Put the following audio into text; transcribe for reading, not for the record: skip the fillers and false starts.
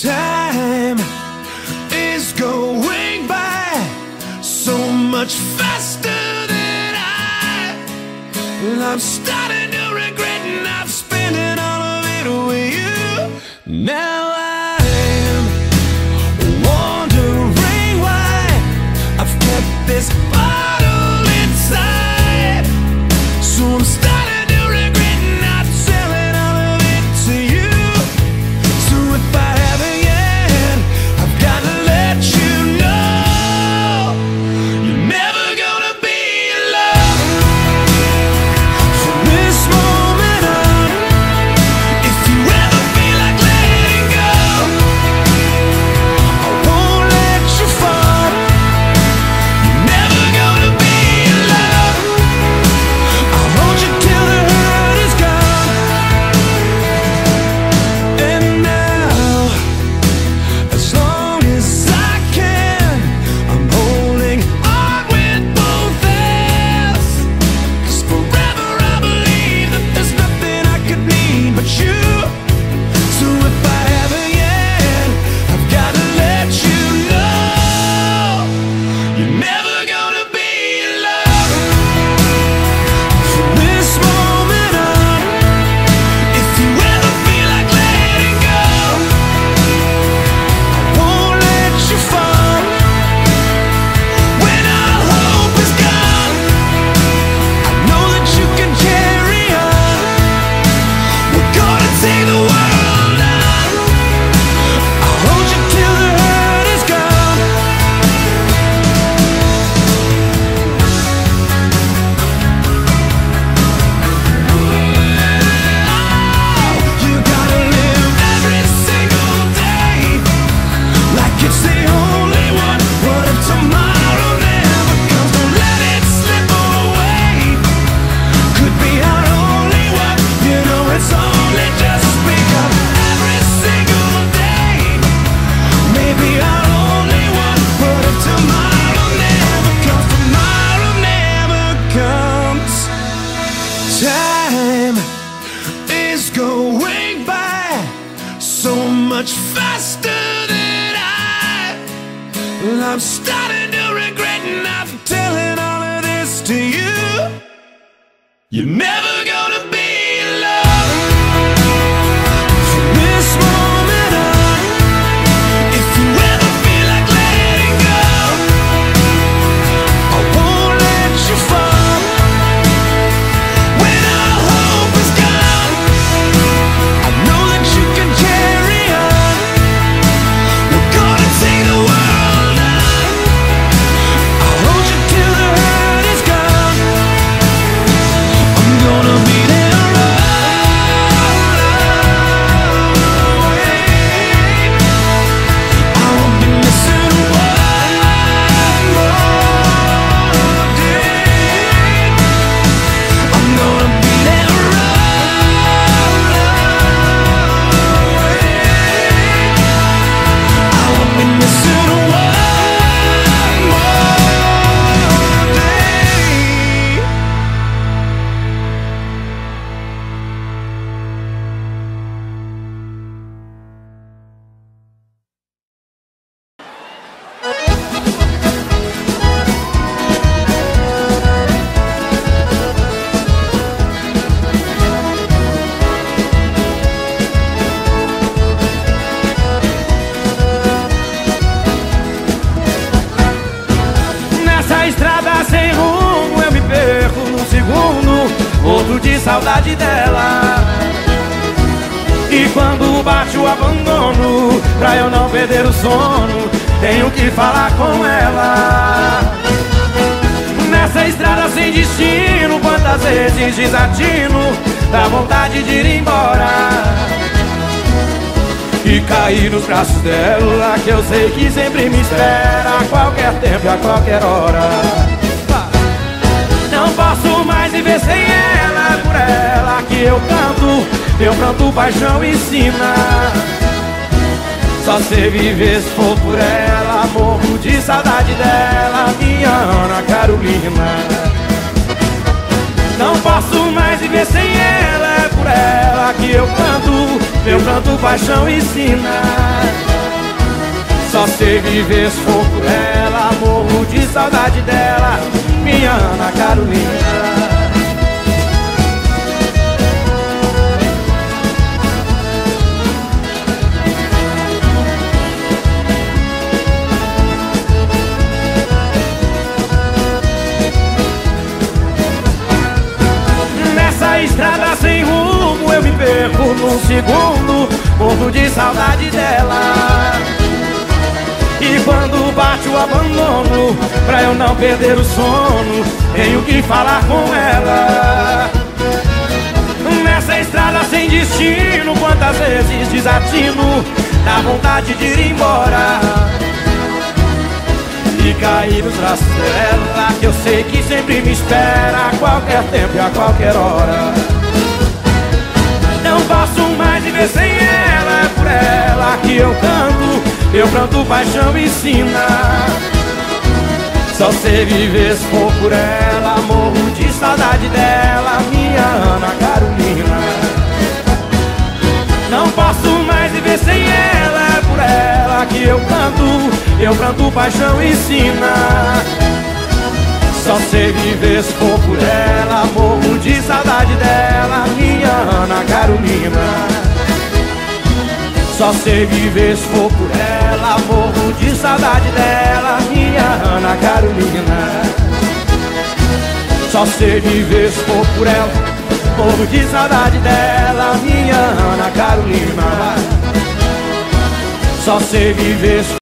Time is going by so much faster than I'm starting to regret not spending all of it with you. Now I'm wondering why I've kept this bottle inside. So I'm starting to regret not selling all of it to you. So if I haven't yet, I've got to let you know you're never gonna be alone from this moment on. If you ever feel like letting go, I won't let you fall. You're never gonna be alone. I'll hold you till the hurt is gone. And now, as long as I can, I'm holding on with both hands. 'Cause forever I believe that there's nothing I could need but you. So if I haven't yet, I've got to let you know you're never gonna be alone from this moment on. If you ever feel like letting go, I won't let you fall. When all hope is gone, I know that you can carry on. We're gonna take the world on. I'll hold you till the hurt is gone. You gotta live every single day like it's the only one. What if tomorrow never comes? Don't let it slip away. Could be our only one. You know it's only just begun. Every single day, maybe our only one. What if tomorrow never comes? Tomorrow never comes. Time is going by so much faster than I'm starting to regret not telling all of this to you. You're never gonna be alone from this moment on. If you ever feel like letting go, I won't let you fall. When all hope is gone, I know that you can carry on. We're gonna take the world on. I'll hold you till the hurt is gone. I'm gonna be there all away. I won't be missing one more day. I'm gonna be there all away. I won't be missing one more day. Nessa estrada sem rumo eu me perco num segundo, outro de saudade dela. E quando bate o abandono, pra eu não perder o sono, tenho que falar com ela. Nessa estrada sem destino, quantas vezes desatino, dá vontade de ir embora e cair nos braços dela, que eu sei que sempre me espera, a qualquer tempo e a qualquer hora. Não posso mais viver sem ela, é por ela que eu canto, meu pranto, paixão ensina. Só sei viver se for por ela, morro de saudade dela, minha Ana Carolina. Não posso mais viver sem ela, é por ela que eu canto, meu pranto, paixão ensina. sei viver se for por ela. Morro de saudade dela, minha Ana Carolina. Estrada sem rumo, eu me perco num segundo, morro de saudade dela. E quando bate o abandono, pra eu não perder o sono, tenho que falar com ela. Nessa estrada sem destino, quantas vezes desatino, dá vontade de ir embora e cair nos braços dela, que eu sei que sempre me espera a qualquer tempo e a qualquer hora. Não posso mais viver sem ela, é por ela que eu canto, meu pranto, paixão ensina. Só sei viver se for por ela, morro de saudade dela, minha Ana Carolina. Não posso mais viver sem ela, é por ela que eu canto, meu pranto, paixão ensina. Só sei viver se for por ela, morro de saudade dela, minha Ana Carolina. Só sei viver se for por ela, morro de saudade dela, minha Ana Carolina. Só sei viver se for por ela, morro de saudade dela, minha Ana Carolina. Só sei viver